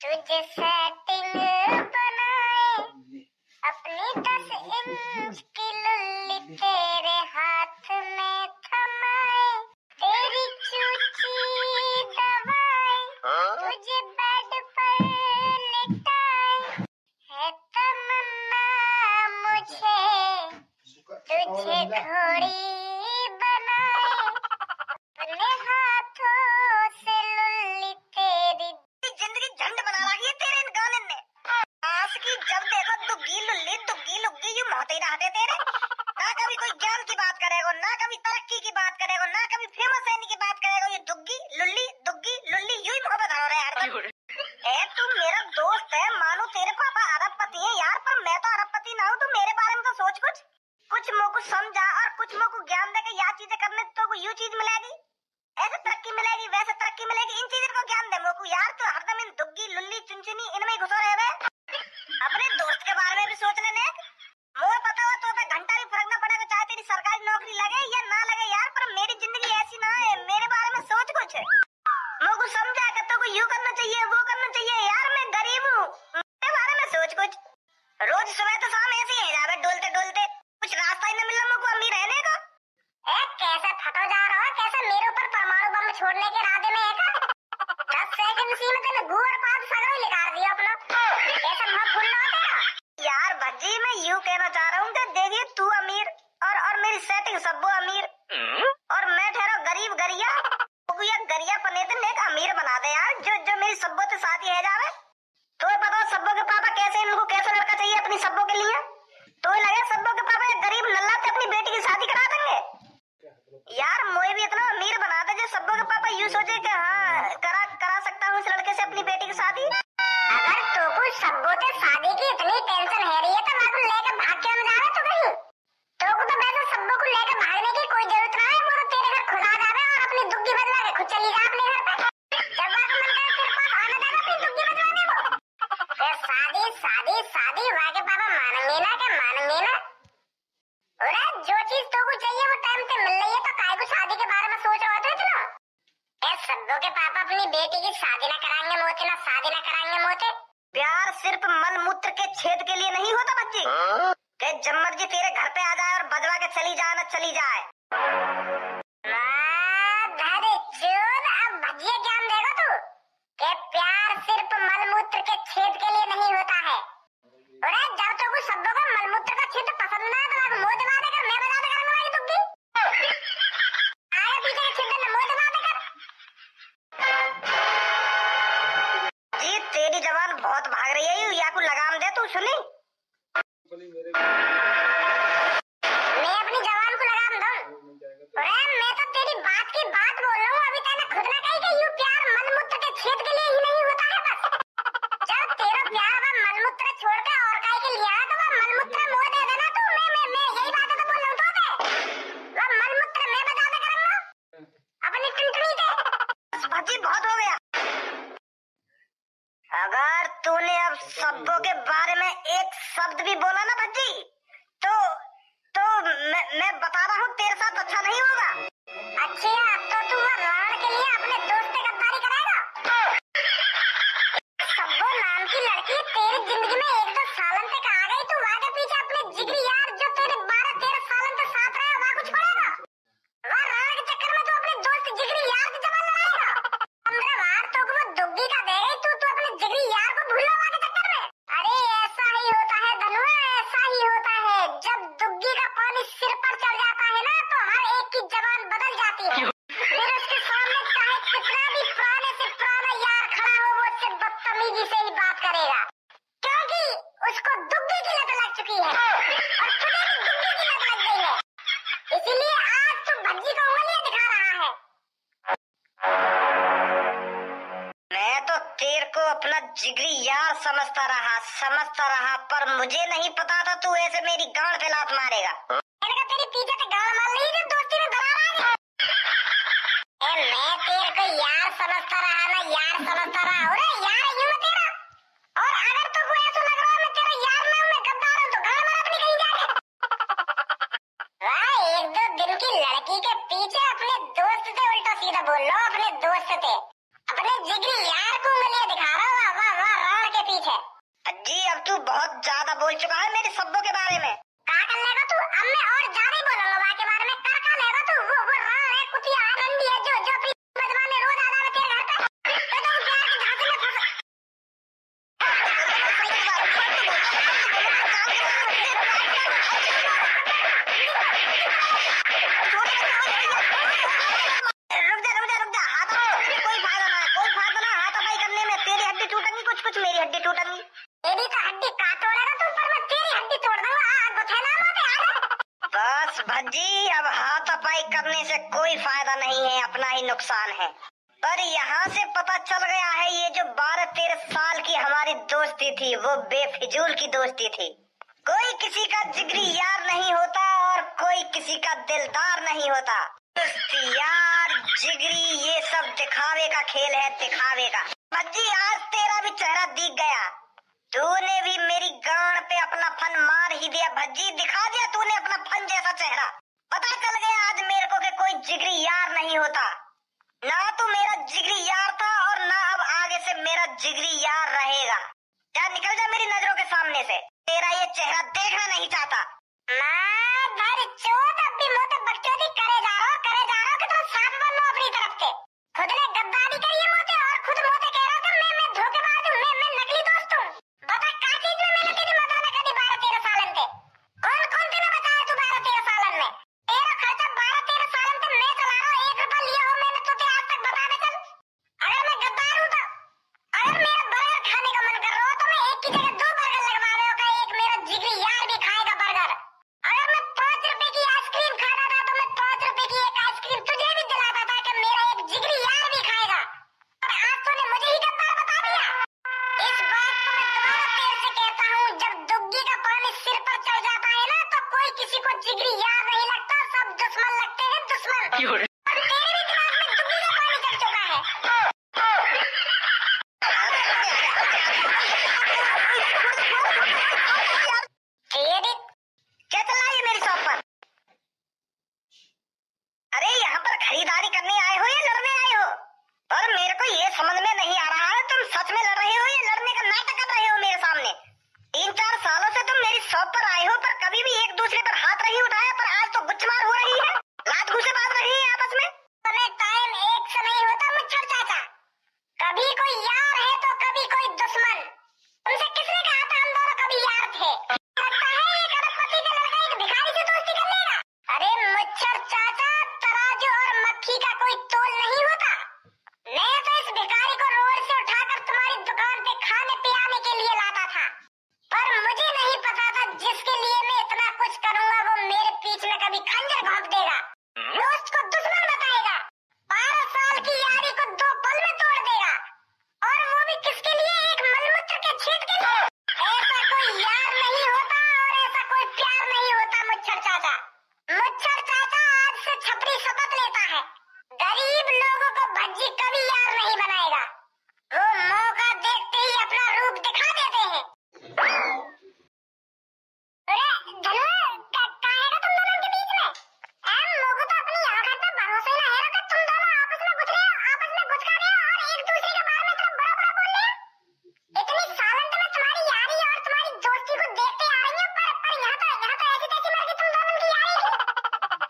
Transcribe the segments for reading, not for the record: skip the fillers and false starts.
तुझे सेटिंग बनाए अपनी 10 इंच की लुल्ली तेरे हाथ में थमाए, तेरी चूची दबाए तुझे बेड पर लिटाए, है तमन्ना मुझे तुझे घोड़ी बनाए, अपने हाथों से लुल्ली तेरी जिंदगी झंड बना रखी है तेरे इन गाने ने। आज की जब देखो दुग्गी लुल्ली दुग्गी लुग्गी यूं होते ही रहते तेरे। ना कभी कोई ज्ञान की बात करेगा, ना कभी तरक्की की बात करेगा, ना कभी फेमस रहने की बात करेगा। ये दुग्गी लुल्ली यूं ही मोहब्बत हो रहे हैं। ए तू मेरा दोस्त है, मानो तेरे पापा अरबपति है यार, पर मैं तो अरबपति ना हूँ। तू मेरे बारे में तो सोच कुछ मुझ को समझा और कुछ मुझ को ज्ञान दे के यार चीजें करने तो यूं चीज मिलेगी, ऐसे तरक्की मिलेगी, वैसे तरक्की मिलेगी। इन चीजों को ज्ञान दे मोकू यार। तो हरदम इन दुग्गी लुल्ली चुनचुनी इनमें ही घुसो रहे। अपने दोस्त के बारे में भी सोच लेने। मुझे पता हो तो पे घंटा भी फर्क ना पड़ेगा, चाहे तेरी सरकारी नौकरी लगे या ना लगे यार, पर मेरी जिंदगी ऐसी ना है। मेरे बारे में सोच कुछ, मोकू समझा के तो यूं करना चाहिए, वो करना चाहिए यार। मैं गरीब हूँ, मेरे बारे में सोच कुछ। रोज सुबह तो शाम ऐसे ही जावे डोलते डोलते, कुछ रास्ता ही न मिला मोकू अमीर रहने का। कैसे फटो जा रहा है, कैसे मेरे ऊपर परमाणु बम छोड़ने के इरादे में है का? 10 सेकंड सीमित में गू और पाद सगरों लिखा दिया अपना। कैसे मुंह फुल्ला तेरा यार। भज्जी मैं यूं कहना चाह रहा हूँ कि देखिए तू अमीर और मेरी सेटिंग सबो अमीर और मैं ठहरा गरीब गरिया। ये गरिया पनेतन एक अमीर बना दे यार, जो मेरी सब्बो से शादी है जावे। तो बताओ सब्बो के पापा कैसे, इनको कैसा लड़का चाहिए अपनी सब्बो के लिए? तो लगे सब्बो के पापा एक गरीब नल्ला से अपनी बेटी की शादी करा देंगे यार। मोए भी इतना अमीर बना दे जो सब्बो के पापा यूं सोचे कि हाँ करा सकता हूँ इस लड़के से अपनी बेटी की शादी। अगर तो कुछ सब्बो से शादी की इतनी टेंशन है रही है तो मैं को लेकर भाग क्यों जा रहा तू कहीं? तो वैसे सब्बो को लेकर भागने की कोई जरूरत ना है। वो तो तेरे घर खुद आ जावे और अपनी दुग्गी बजवा के खुद चली जा अपने घर पे। जब वहाँ को मन करे तेरे पास आना जाना अपनी दुग्गी बजवाने को। शादी वहाँ के पापा मानेंगे ना क्या? मानेंगे ना? अरे जो चीज तो को चाहिए वो टाइम पे मिल रही है, तो काहे को शादी के बारे में सोच रहे हो इतना? सब्बो के पापा अपनी बेटी की शादी ना कराएंगे मोते, ना शादी ना कराएंगे मोते। प्यार सिर्फ मल मूत्र के छेद के लिए नहीं होता बच्ची, कि जब मर्जी तेरे घर पे आ जाए और बजवा के चली जाए ना चली जाए। अब भजिया ज्ञान देगा तू कि प्यार सिर्फ मल मूत्र के छेद के लिए नहीं होता है। अरे जब तो कुछ शब्दों का मलमूत्र का छेद पसंद ना है तो मुंह दबा देकर मैं बजा देकर तुम्हारी दुग्गी आगे पीछे के छेद में मुंह दबा देकर। जी तेरी जबान बहुत भाग रही है, या को लगाम दे तू सुनी। मैं अपनी जबान को लगाम दूं? अरे मैं तो तेरी बात की बात बोल रहा हूँ। अभी तक खुद ना कही कि यूं प्यार मलमूत्र के छेद के लिए ही नहीं होता है बस। जब तेरा प्यार वो मलमूत्र छोड़ के और काहे के लिए आया तो वो मलमूत्र मुंह दे देना तू। मैं यही बात तो बोल रहा हूँ तो वो मलमूत्र मैं बता दे करूँगा अपनी टुनटुनी दे। भजी बहुत हो गया। अगर तूने अब सब्बों के बारे में एक शब्द भी बोला ना भज्जी तो मैं बता रहा हूँ तेरे साथ अच्छा नहीं होगा। अच्छा तो तू राण के लिए अपने दोस्त से गद्दारी करेगा? सब्बो नाम की लड़की तेरी जिंदगी में 1-2 सालन तक आ गई, तू वहाँ के पीछे अपने जिगरी यार जो तेरे 12-13 सालन तक साथ रहे वहाँ कुछ छोड़ेगा? वहाँ राण के चक्कर में तू अपने दोस्त जिगरी यार से जमा लगाएगा? 15 बार तो वो दुग्गी का दे गई, तू अपने जिगरी यार को भूल वहाँ के चक्कर में। अरे ऐसा ही होता है धनुआ, ऐसा ही होता है। जब दुग्गी का पानी सिर पर चढ़ जाता है ना तो हर एक की जबान बदल जाती है। फिर उसके सामने चाहे कितना भी पुराने से पुराना यार खड़ा हो वो उससे बदतमीजी से ही बात करेगा, क्योंकि उसको दुग्गी की लत लग चुकी है और तुझे भी दुग्गी की लत लग गई है। इसीलिए आज तू भज्जी को उंगलियां दिखा रहा है। मैं तो तेरे को अपना जिगरी यार समझता रहा, पर मुझे नहीं पता था तू ऐसे मेरी गांड पे लात मारेगा। मैंने कहा तेरी पीछे से गांड मार ली जो दोस्ती में दरार आ गई। मैं तेरे को यार समझता रहा ना, यार समझता रहा। अरे यार यूं मत तेरा, और अगर तो कोई ऐसा लग रहा है मैं तेरा यार ना हूं, मैं गद्दार हूं, तो गांड मार अपनी कहीं जाके। 1-2 दिन की लड़की के पीछे अपने दोस्त से उल्टा सीधा बोल लो, अपने दोस्त से अपने जिगरी यार को उंगलियां दिखा रहा। वाह वाह वाह तू बहुत ज्यादा बोल चुका है मेरे सब्बों के बारे में। का कर लेगा तू? अब मैं और ज्यादा ही बोलूंगा वहाँ के बारे में। कर का लेगा तू? वो राण है, कुतिया है, रंडी है, जो अपनी मजबाने रोज आ रहा है तेरे घर पे। तो तुम प्यार के झांसे में फंस। रुक जा, कोई फायदा ना हाथापाई करने में। तेरी हड्डी टूटेगी, कुछ मेरी हड्डी टूटेगी। तेरी तो हड्डी का तोड़ेगा तू, पर मैं तेरी हड्डी तोड़ दूंगा। बस भज्जी, अब हाथापाई करने से कोई फायदा नहीं है, अपना ही नुकसान है। पर यहाँ से पता चल गया है ये जो 12-13 साल की हमारी दोस्ती थी वो बेफिजूल की दोस्ती थी। कोई किसी का जिगरी यार नहीं होता और कोई किसी का दिलदार नहीं होता। दोस्ती, यार, जिगरी, ये सब दिखावे का खेल है, दिखावे का। भज्जी, आज तेरा भी चेहरा दिख गया। तूने भी मेरी गांड पे अपना फन मार ही दिया भज्जी। दिखा दिया तूने अपना फन जैसा चेहरा। पता चल गया आज मेरे को कि कोई जिगरी यार नहीं होता। ना तू मेरा जिगरी यार था और ना अब आगे से मेरा जिगरी यार रहेगा। क्या निकल जा मेरी नजरों के सामने से। तेरा ये चेहरा देखना नहीं चाहता। माँ भर चोट, अब भी मुँह पे बकचोदी करे जा रहा हो कि तुम साफ बनो अपनी तरफ से। खुद ने गद्दारी करी है मुँह पे और खुद मुँह पे कह रहा हो कि मैं धोखेबाज हूँ, मैं नकली दोस्त हूँ। बता का चीज में मैंने तेरी मदद न करी 12-13 सालन पे। कौन तूने बताया तू 12-13 सालन में? तेरा खर्चा 12-13 सालन पे मैं चला रहा हूँ। 1 रुपया लिया हो मैंने तुझे आज तक? बता दे चल। अगर मैं गद्दार हूँ तो अगर मेरा बर्गर खाने का मन कर रहा हो तो मैं एक की जगह 2 बर्गर लगवा रहा हूँ। एक मेरा जिगरी यार भी खाएगा बर्गर। अगर मैं 5 रुपए की आइसक्रीम खाता था तो मैं 5 रुपए की एक आइसक्रीम तुझे भी दिलाता था कि मेरा एक जिगरी यार भी खाएगा। और आज तूने मुझे ही गद्दार बता दिया। इस बात को मैं दोबारा तेरे से कहता हूँ, जब दुग्गी का पानी सिर पर चढ़ जाता है ना तो कोई किसी को जिगरी यार नहीं लगता, सब दुश्मन लगते हैं, दुश्मन। और तेरे भी दिमाग में दुग्गी का पानी चढ़ चुका है। क्या चल रहा है मेरी शॉप पर? अरे यहाँ पर खरीदारी करने आए हो या लड़ने आए हो? पर मेरे को ये समझ में नहीं आ रहा है, तुम सच में लड़ रहे हो या लड़ने का नाटक कर रहे हो मेरे सामने? 3-4 सालों से तुम मेरी शॉप पर आए हो पर कभी भी एक दूसरे पर हाथ नहीं उठाया, पर आज तो गुच्छमार हो रही है, लात घूंसे बांध रही है आपस में। तुम्हें टाइम एक से नहीं होता मुच्छर चाचा। कभी कोई यार है तो कभी कोई दुश्मन। तुमसे किसने कहा था हम दोनों कभी यार थे? लगता है एक अरबपति का लड़का एक भिखारी से दोस्ती कर लेगा। अरे मुच्छर चाचा, तराजू और मक्खी का कोई तोल नहीं होता। मैं तो इस भिखारी को रोड से उठाकर तुम्हारी दुकान पे खाने पिलाने के लिए लाता था, पर मुझे नहीं पता था जिसके लिए मैं इतना कुछ करूंगा वो मेरे पीछ में कभी खंजर भोंक देगा, दोस्त को दुश्मन बताएगा, 12 साल की यारी को 2 पल में तोड़ देगा, और वो भी किसके लिए? एक मलमूत्र के छींट के लिए। ऐसा कोई यार नहीं होता और ऐसा कोई प्यार नहीं होता मुच्छर चाचा। मुच्छर चाचा आज से छपरी शपथ लेता है, गरीब लोगों को भज्जी कभी यार नहीं बनाएगा। वो मौका देखते ही अपना रूप दिखा देते हैं। अरे धनु, काहे का तुम दोनों के बीच में? लोगों तो अपनी आंखों पे भरोसा ही ना है कि तुम दोनों आपस में घुस रहे हो, आपस में घुस रहे हो और एक दूसरे के बारे में इतना बड़ा बोल रहे हो। इतनी सालन तो मैं तुम्हारी यारी और तुम्हारी दोस्ती को देखते आ रही हूँ, पर यहाँ तो ऐसी तैसी मर गई तुम दोनों की यारी।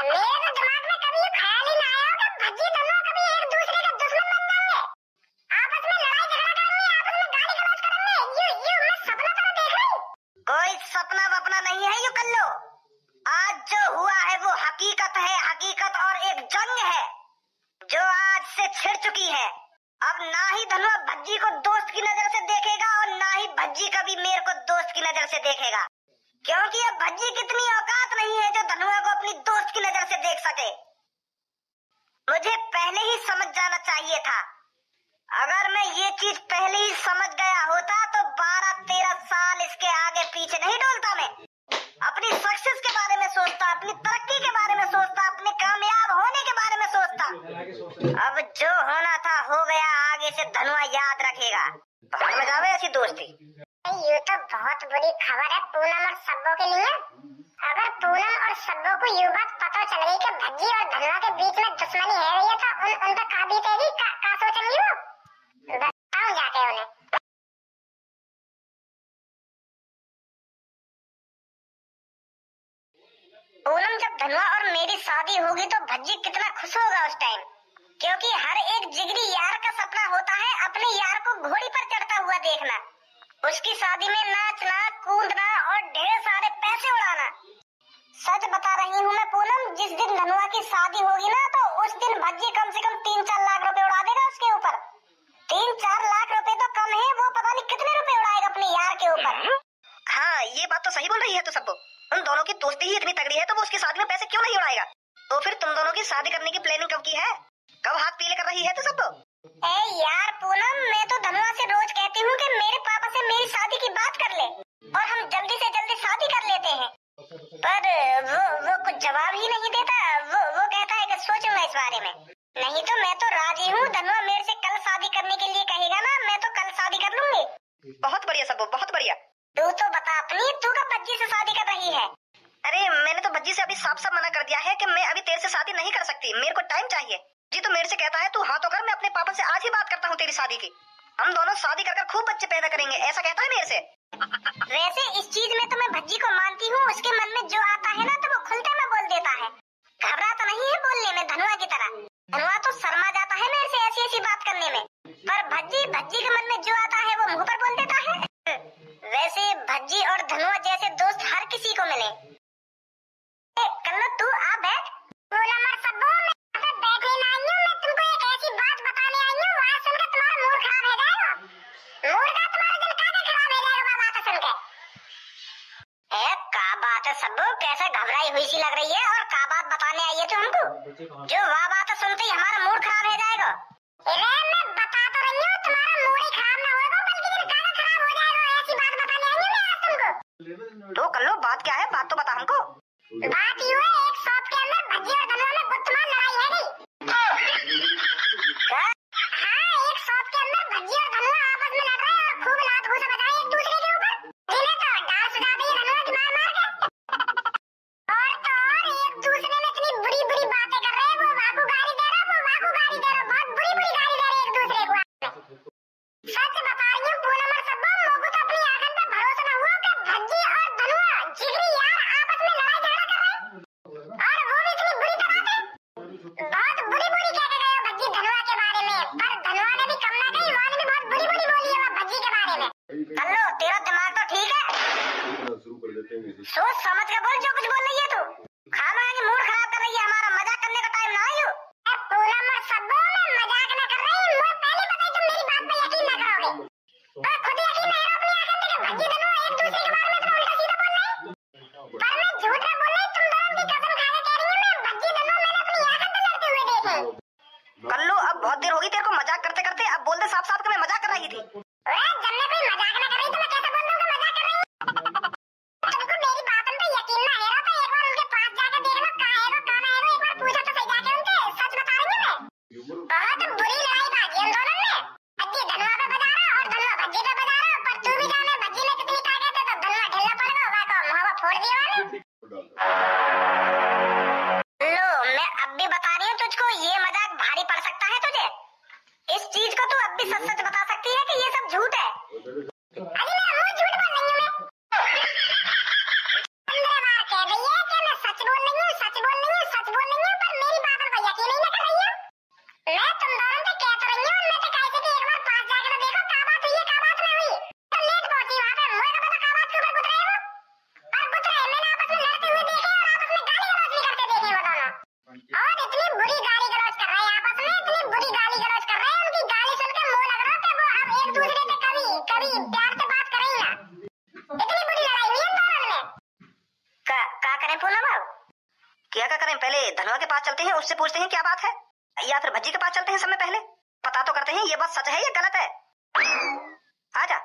मेरे तो दिमाग में कभी ये ख्याल ही ना आया कि भज्जी दोनों कभी एक दूसरे के दुश्मन बन जाएंगे, आपस में लड़ाई झगड़ा करेंगे, आपस में गाली गलौज करेंगे। यूं मैं सपना तो देख रही हूँ। कोई सपना वपना नहीं है, यू कर लो। आज जो हुआ है वो हकीकत है, हकीकत, और एक जंग है जो आज से छिड़ चुकी है। अब ना ही धनुआ भज्जी को दोस्त की नजर से देखेगा और ना ही भज्जी कभी मेरे को दोस्त की नजर से देखेगा, क्योंकि अब भज्जी की इतनी औकात नहीं है जो धनुआ को अपनी दोस्त की नजर से देख सके। मुझे पहले ही समझ जाना चाहिए था। अगर मैं ये चीज पहले ही समझ गया होता तो 12-13 साल इसके आगे पीछे नहीं डोलता। मैं अपनी सक्सेस के बारे में सोचता, अपनी तरक्की के बारे में सोचता, अपने कामयाब होने के बारे में सोचता। अब जो होना था हो गया, आगे से धनुआ याद रखेगा। बाहर में जावे ऐसी दोस्ती। ये तो बहुत बुरी खबर है पूनम और सब्बो के लिए। अगर पूनम और सब्बो को ये बात पता चल गई कि भज्जी और धनुआ के बीच में दुश्मनी है, ये तो उन पर का बीतेगी, का सोचेंगी वो। बताऊं जाके उन्हें। पूनम, जब धनुआ और मेरी शादी होगी तो भज्जी कितना खुश होगा उस टाइम, क्योंकि हर एक जिगरी यार का सपना होता है अपने यार को घोड़ी पर चढ़ता हुआ देखना, उसकी शादी में नाचना, कूदना और ढेर सारे पैसे उड़ाना। सच बता रही हूँ मैं पूनम, जिस दिन धनुआ की शादी होगी ना तो उस दिन भज्जी कम से कम 3-4 लाख रुपए उड़ा देगा उसके ऊपर। 3-4 लाख रुपए तो कम है, वो पता नहीं कितने रुपए उड़ाएगा अपने यार के ऊपर। हाँ, ये बात तो सही बोल रही है। तो सबको उन दोनों की दोस्ती ही इतनी तगड़ी है तो वो उसकी शादी में पैसे क्यों नहीं उड़ाएगा? तो फिर तुम दोनों की शादी करने की प्लानिंग कब की है? कब हाथ पीले कर रही है तो सबको? ए यार पूनम, मैं तो धनुआ से रोज कहती हूँ कि मेरे पापा से मेरी शादी की बात कर ले और हम जल्दी से जल्दी शादी कर लेते हैं, पर वो कुछ जवाब ही नहीं देता। वो कहता है कि सोचूंगा इस बारे में। नहीं तो मैं तो राजी हूँ, धनुआ मेरे से कल शादी करने के लिए कहेगा ना, मैं तो कल शादी कर लूंगी। बहुत बढ़िया सबको, बहुत बढ़िया। तू तो बता अपनी, तू कब भज्जी से शादी कर रही है? अरे मैंने तो भज्जी से अभी साफ साफ मना कर दिया है कि मैं अभी तेरे से शादी नहीं कर सकती, मेरे को टाइम चाहिए। जी तो मेरे से कहता है तू हाँ तो कर, मैं अपने पापा से आज ही बात करता हूँ तेरी शादी की, हम दोनों शादी कर खूब बच्चे पैदा करेंगे, ऐसा कहता है मेरे से। वैसे इस चीज में तो मैं भज्जी को मानती हूँ, उसके मन में जो आता है ना तो वो खुलते में बोल देता है, घबराता नहीं है बोलने में धनुआ की तरह। धनुआ तो शर्मा जाता है मेरे से ऐसी बात करने में, पर भज्जी के मन में जो आता है वो मुंह पर बोल देता है। वैसे भज्जी और धनुआ जैसे दोस्त हर किसी को मिले। कल्लू तू आ बैठ। बोला मर सब्बो, मैं बैठने ना आई हूँ, मैं तुमको एक ऐसी बात बताने आई हूँ, वहाँ सुनकर तुम्हारा मूड खराब हो जाएगा। मूड का तुम्हारा दिल काहे खराब हो जाएगा बात सुनकर? का बात है सब्बो, कैसे घबराई हुई सी लग रही है और का बात बताने आई है तू हमको, जो वह बात सुनते ही हमारा मूड खराब हो जाएगा। अरे मैं बता तो रही हूँ, तुम्हारा मूड ही खराब ना होगा बल्कि दिल काहे खराब हो जाएगा, ऐसी बात बताने आई हूँ मैं आज तुमको। तो कल्लू बात क्या है, बात तो बता हमको। बात यूं है, एक शॉप के अंदर भज्जी और धनुआ में गुत्तमान लड़ाई है गई। हाँ, एक शॉप के अंदर भज्जी और धनुआ आपस में लड़ रहे हैं और खूब लात घूसा बजा रहे हैं एक दूसरे के ऊपर। जिन्हें तो डाल सुझा दी धनुआ की मार मार के। और तो और एक दूसरे में इतनी बुरी बुरी बातें कर रहे हैं, वो वाकू गाली दे रहा, वो वाकू गाली दे रहा, बहुत बुरी बुरी गाली दे रहे हैं एक दूसरे को। सच बता रही हूँ पूनम और सब्बो, मोको तो अपनी आंखों पर भरोसा न हुआ कि भज्जी और धनुआ जिगरी यार आपस में लड़ाई झगड़ा कर रहे हैं, और वो भी इतनी बुरी तरह से। बहुत बुरी बुरी कह के गए हो भज्जी धनुआ के बारे में, पर धनुआ ने भी कम ना कही, उन्होंने भी बहुत बुरी बुरी बोली है वो भज्जी के बारे में। कल्लो तेरा दिमाग तो ठीक है, सोच समझ के बोल जो कुछ बोल रही है तू, खाना की मूड खराब कर रही है हमारा, मजाक करने का टाइम ना आयु। पूनम और सब्बो, मैं मजाक न कर रही, मुझे पहले पता है तुम मेरी बात पे यकीन न करोगे, पर खुद यकीन नहीं है अपनी आंखों से कि भज्जी धनुआ एक दूसरे के बारे में इतना उल्टा सीधा बोल रहे हैं। पर मैं झूठ न बोल रही, तुम दोनों की कसम खा के कह रही हूँ, मैं भज्जी धनुआ मैंने अपनी आंखों से लड़ते हुए देखे। कल्लू अब बहुत देर होगी तेरे को मजाक करते करते, अब बोल दे साफ साफ कि मैं मजाक कर रही थी। जब मैं कोई मजाक न कर रही तो मैं कैसे बोल दूंगा मजाक कर रही हूँ? तुमको मेरी बातों पे यकीन ना है रहा तो एक बार उनके पास जाकर देख लो, कहाँ है वो कौन है वो, एक बार पूछो तो सही जाके उनसे, सच बता रही हूँ मैं। बहुत बुरी लड़ाई बाजी हम दोनों में, भज्जी धनुआ पे बजा रहा और धनुआ भज्जी पे बजा रहा, पर तू भी जाने भज्जी में कितनी ताकत है तो धनुआ ढिल्ला पड़ गया, वह को मुँह फोड़ दिया वाले। लो मैं अब भी बता रही हूँ तुझको, ये मजाक भारी पड़ सकता है तुझे, इस चीज को तू अब भी सच सच बता सकती है कि ये सब झूठ है। अरे मेरा मुंह झूठ बोल रही हूँ मैं, 15 बार कह रही है कि मैं सच बोल रही हूँ, सच बोल रही हूँ, सच बोल रही हूँ, पर मेरी बातों पर यकीन ही न कर रही है। मैं तुम दोनों से कह तो रही हूँ, मैं तो कहती थी एक बार पास जाकर तो देखो क्या बात हुई है, क्या बात नहीं हुई, तो लेट पहुंची वहाँ पे, मुझे तो पता क्या बात के ऊपर गुत रहे हो, और गुत रहे मैंने आपस में लड़ते हुए देखे और आपस में गाली गलौज भी करते देखे वो दोनों, और इतनी बुरी गाली गलौज कर रहे हैं आपस में, इतनी बुरी गाली गलौज कर रहे हैं, उनकी गाली सुनकर मुँह लग रहा कि वो अब एक दूसरे से कभी कभी प्यार से बात करें ना, इतनी बुरी लड़ाई हुई है दोनों में। क्या करें पूनम अब? क्या करें, पहले धनुआ के पास चलते हैं, उससे पूछते हैं क्या बात है, या फिर भज्जी के पास चलते हैं सब में पहले, पता तो करते हैं ये बात सच है या गलत है। आजा।